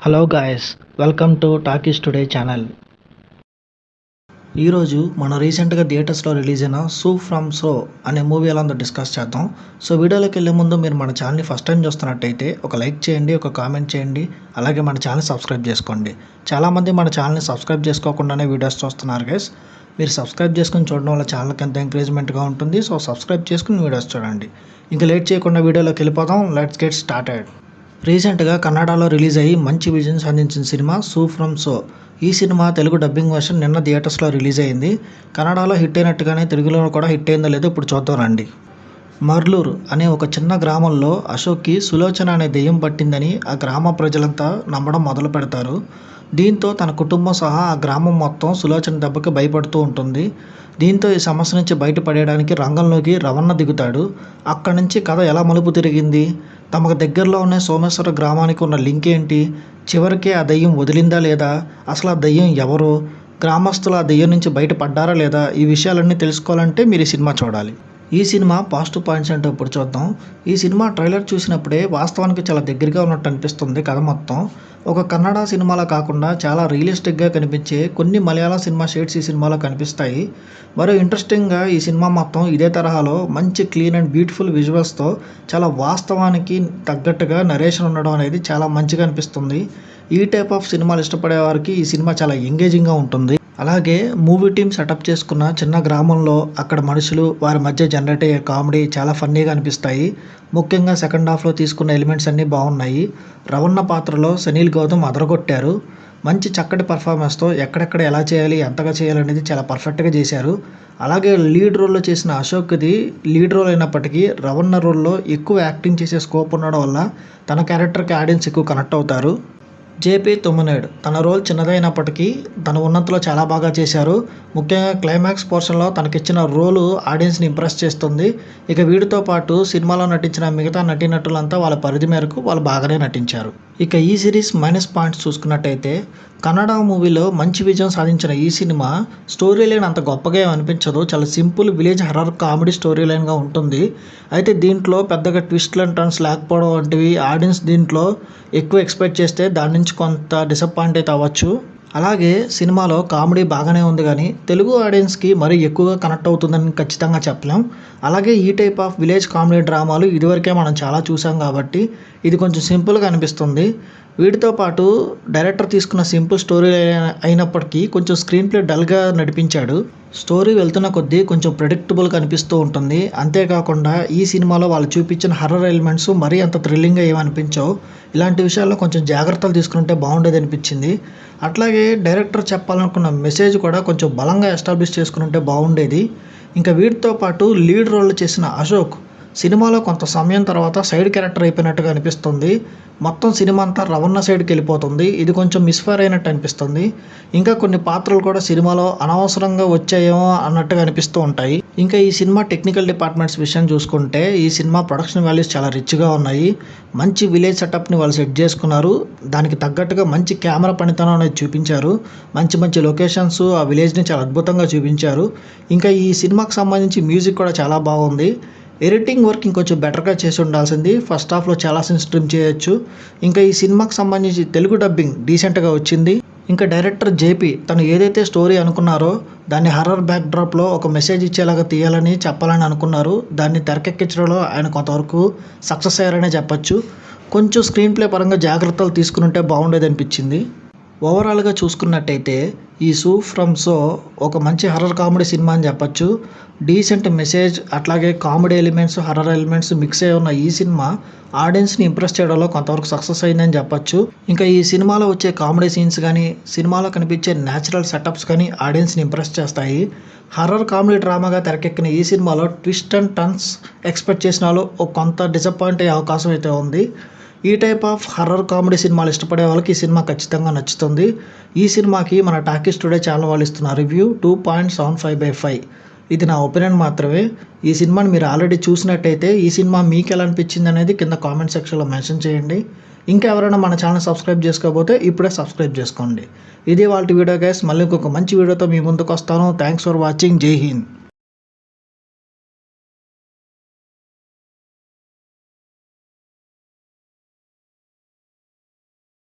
Hello guys, welcome to talkies today channel. ఈరోజు మనం రీసెంట్గా థియేటర్స్లో రిలీజ్ అయిన సూ ఫ్రమ్ సో అనే మూవీ ఎలా ఉందో డిస్కస్ చేద్దాం. సో వీడియోలోకి వెళ్ళే ముందు మీరు మన ఛానల్ని ఫస్ట్ టైం చూస్తున్నట్టయితే ఒక లైక్ చేయండి, ఒక కామెంట్ చేయండి, అలాగే మన ఛానల్ సబ్స్క్రైబ్ చేసుకోండి. చాలామంది మన ఛానల్ని సబ్స్క్రైబ్ చేసుకోకుండానే వీడియోస్ చూస్తున్నారు గైస్. మీరు సబ్స్క్రైబ్ చేసుకుని చూడడం వల్ల ఛానల్కి ఎంత ఎంకరేజ్మెంట్గా ఉంటుంది. సో సబ్స్క్రైబ్ చేసుకుని వీడియోస్ చూడండి. ఇంకా లేట్ చేయకుండా వీడియోలోకి వెళ్ళిపోదాం. Let's get started. రీసెంట్గా కన్నడలో రిలీజ్ అయ్యి మంచి విజయం సాధించిన సినిమా సూ ఫ్రమ్ సో. ఈ సినిమా తెలుగు డబ్బింగ్ వర్షన్ నిన్న థియేటర్స్లో రిలీజ్ అయింది. కన్నడలో హిట్ అయినట్టుగానే తెలుగులో కూడా హిట్ అయిందో లేదో ఇప్పుడు చూద్దాం రండి. మర్లూరు అనే ఒక చిన్న గ్రామంలో అశోక్కి సులోచన అనే దెయ్యం పట్టిందని ఆ గ్రామ ప్రజలంతా నమ్మడం మొదలు పెడతారు. దీంతో తన కుటుంబం సహా ఆ గ్రామం మొత్తం సులోచన దెబ్బకి భయపడుతూ ఉంటుంది. దీంతో ఈ సమస్య నుంచి బయటపడేయడానికి రంగంలోకి రవణ దిగుతాడు. అక్కడి నుంచి కథ ఎలా మలుపు తిరిగింది, తమకు దగ్గరలో ఉన్న సోమేశ్వర గ్రామానికి ఉన్న లింక్ ఏంటి, చివరికి ఆ దెయ్యం వదిలిందా లేదా, అసలు ఆ దెయ్యం ఎవరు, గ్రామస్తులు ఆ దెయ్యం నుంచి బయటపడ్డారా లేదా, ఈ విషయాలన్నీ తెలుసుకోవాలంటే మీరు ఈ సినిమా చూడాలి. ఈ సినిమా పాజిటివ్ పాయింట్స్ అంటే ఇప్పుడు చూద్దాం. ఈ సినిమా ట్రైలర్ చూసినప్పుడే వాస్తవానికి చాలా దగ్గరగా ఉన్నట్టు అనిపిస్తుంది కథ మొత్తం. ఒక కన్నడ సినిమాలో కాకుండా చాలా రియలిస్టిక్గా కనిపించే కొన్ని మలయాళ సినిమా షేడ్స్ ఈ సినిమాలో కనిపిస్తాయి. మరో ఇంట్రెస్టింగ్గా ఈ సినిమా మొత్తం ఇదే తరహాలో మంచి క్లీన్ అండ్ బ్యూటిఫుల్ విజువల్స్తో చాలా వాస్తవానికి తగ్గట్టుగా నరేషన్ ఉండడం అనేది చాలా మంచిగా అనిపిస్తుంది. ఈ టైప్ ఆఫ్ సినిమాలు ఇష్టపడే వారికి ఈ సినిమా చాలా ఎంగేజింగ్గా ఉంటుంది. అలాగే మూవీ టీమ్ సెటప్ చేసుకున్న చిన్న గ్రామంలో అక్కడ మనుషులు, వారి మధ్య జనరేట్ అయ్యే కామెడీ చాలా ఫన్నీగా అనిపిస్తాయి. ముఖ్యంగా సెకండ్ హాఫ్లో తీసుకున్న ఎలిమెంట్స్ అన్నీ బాగున్నాయి. రవణ పాత్రలో సునీల్ గౌతమ్ అదరగొట్టారు. మంచి చక్కటి పర్ఫార్మెన్స్తో ఎక్కడెక్కడ ఎలా చేయాలి, ఎంతగా చేయాలి అనేది చాలా పర్ఫెక్ట్గా చేశారు. అలాగే లీడ్ రోల్లో చేసిన అశోక్ది లీడ్ రోల్ అయినప్పటికీ రవణ రోల్లో ఎక్కువ యాక్టింగ్ చేసే స్కోప్ ఉండడం వల్ల తన క్యారెక్టర్కి ఆడియన్స్ ఎక్కువ కనెక్ట్ అవుతారు. జేపీ తొమ్మినేడు తన రోల్ చిన్నదైనప్పటికీ తన ఉన్నతిలో చాలా బాగా చేశారు. ముఖ్యంగా క్లైమాక్స్ పోర్షన్లో తనకిచ్చిన రోలు ఆడియన్స్ని ఇంప్రెస్ చేస్తుంది. ఇక వీడితో పాటు సినిమాలో నటించిన మిగతా నటీనటులంతా వాళ్ళ పరిధి మేరకు వాళ్ళు బాగానే నటించారు. ఇక ఈ సిరీస్ మైనస్ పాయింట్స్ చూసుకున్నట్టయితే కన్నడ మూవీలో మంచి విజయం సాధించిన ఈ సినిమా స్టోరీ లైన్ అంత గొప్పగా అనిపించదు. చాలా simple village horror comedy story లైన్గా ఉంటుంది. అయితే దీంట్లో పెద్దగా ట్విస్ట్లు అండ్ టర్న్స్ లేకపోవడం వంటివి ఆడియన్స్ దీంట్లో ఎక్కువ ఎక్స్పెక్ట్ చేస్తే దాని నుంచి కొంత డిసప్పాయింట్ అయితే అవ్వచ్చు. అలాగే సినిమాలో కామెడీ బాగానే ఉంది కానీ తెలుగు ఆడియన్స్కి మరీ ఎక్కువగా కనెక్ట్ అవుతుందని ఖచ్చితంగా చెప్పలేం. అలాగే ఈ టైప్ ఆఫ్ విలేజ్ కామెడీ డ్రామాలు ఇదివరకే మనం చాలా చూసాం కాబట్టి ఇది కొంచెం సింపుల్గా అనిపిస్తుంది. వీటితో పాటు డైరెక్టర్ తీసుకున్న సింపుల్ స్టోరీ అయినప్పటికీ కొంచెం స్క్రీన్ ప్లే డల్గా నడిపించాడు. స్టోరీ వెళ్తున్న కొద్దీ కొంచెం ప్రెడిక్టబుల్గా అనిపిస్తూ ఉంటుంది. అంతేకాకుండా ఈ సినిమాలో వాళ్ళు చూపించిన హర్రర్ ఎలిమెంట్స్ మరీ అంత థ్రిల్లింగ్గా ఏమనిపించవు. ఇలాంటి విషయాల్లో కొంచెం జాగ్రత్తలు తీసుకుంటే బాగుండేది అనిపించింది. అట్లాగే డైరెక్టర్ చెప్పాలనుకున్న మెసేజ్ కూడా కొంచెం బలంగా ఎస్టాబ్లిష్ చేసుకుంటే బాగుండేది. ఇంకా వీటితో పాటు లీడ్ రోల్ చేసిన అశోక్ సినిమాలో కొంత సమయం తర్వాత సైడ్ క్యారెక్టర్ అయిపోయినట్టుగా అనిపిస్తుంది. మొత్తం సినిమా అంతా రవణ సైడ్కి వెళ్ళిపోతుంది. ఇది కొంచెం మిస్ఫైర్ అయినట్టు అనిపిస్తుంది. ఇంకా కొన్ని పాత్రలు కూడా సినిమాలో అనవసరంగా వచ్చాయేమో అన్నట్టుగా అనిపిస్తూ ఉంటాయి. ఇంకా ఈ సినిమా టెక్నికల్ డిపార్ట్మెంట్స్ విషయం చూసుకుంటే ఈ సినిమా ప్రొడక్షన్ వాల్యూస్ చాలా రిచ్గా ఉన్నాయి. మంచి విలేజ్ సెటప్ని వాళ్ళు సెట్ చేసుకున్నారు. దానికి తగ్గట్టుగా మంచి కెమెరా పనితనం అనేది చూపించారు. మంచి మంచి లొకేషన్స్, ఆ విలేజ్ని చాలా అద్భుతంగా చూపించారు. ఇంకా ఈ సినిమాకి సంబంధించి మ్యూజిక్ కూడా చాలా బాగుంది. ఎడిటింగ్ వర్క్ ఇంకొంచెం బెటర్గా చేసి ఉండాల్సింది. ఫస్ట్ హాఫ్లో చాలా సీన్స్ ట్రిమ్ చేయొచ్చు. ఇంకా ఈ సినిమాకి సంబంధించి తెలుగు డబ్బింగ్ డీసెంట్గా వచ్చింది. ఇంకా డైరెక్టర్ జేపీ తను ఏదైతే స్టోరీ అనుకున్నారో దాన్ని హర్రర్ బ్యాక్డ్రాప్లో ఒక మెసేజ్ ఇచ్చేలాగా తీయాలని చెప్పాలని అనుకున్నారు. దాన్ని తెరకెక్కించడంలో ఆయన కొంతవరకు సక్సెస్ అయ్యారనే చెప్పచ్చు. కొంచెం స్క్రీన్ ప్లే పరంగా జాగ్రత్తలు తీసుకుని ఉంటే బాగుండేది అనిపించింది. ఓవరాల్గా చూసుకున్నట్టయితే ఈ సూ ఫ్రమ్ సో ఒక మంచి హర్రర్ కామెడీ సినిమా అని చెప్పచ్చు. డీసెంట్ మెసేజ్ అట్లాగే comedy elements, horror elements mix అయి ఉన్న ఈ సినిమా ఆడియన్స్ని ఇంప్రెస్ చేయడంలో కొంతవరకు సక్సెస్ అయిందని చెప్పచ్చు. ఇంకా ఈ సినిమాలో వచ్చే కామెడీ సీన్స్ కానీ, సినిమాలో కనిపించే న్యాచురల్ సెటప్స్ కానీ ఆడియన్స్ని ఇంప్రెస్ చేస్తాయి. హర్రర్ కామెడీ డ్రామాగా తెరకెక్కిన ఈ సినిమాలో ట్విస్ట్ అండ్ టర్న్స్ ఎక్స్పెక్ట్ చేసిన వాళ్ళు కొంత డిసప్పాయింట్ అయ్యే అవకాశం అయితే ఉంది. ఈ టైప్ ఆఫ్ హర్రర్ కామెడీ సినిమాలు ఇష్టపడే వాళ్ళకి ఈ సినిమా ఖచ్చితంగా నచ్చుతుంది. ఈ సినిమాకి మన టాకీస్ టుడే ఛానల్ వాళ్ళు ఇస్తున్న రివ్యూ 2.75/5. ఇది నా ఒపీనియన్ మాత్రమే. ఈ సినిమాని మీరు ఆల్రెడీ చూసినట్టయితే ఈ సినిమా మీకు ఎలా అనిపించింది అనేది కింద కామెంట్ సెక్షన్లో మెన్షన్ చేయండి. ఇంకా ఎవరైనా మన ఛానల్ సబ్స్క్రైబ్ చేసుకోకపోతే ఇప్పుడే సబ్స్క్రైబ్ చేసుకోండి. ఇది వాళ్ళ వీడియో గైస్. మళ్ళీ ఇంకొక మంచి వీడియోతో మీ ముందుకు వస్తాను. Thanks for watching. జై హింద్.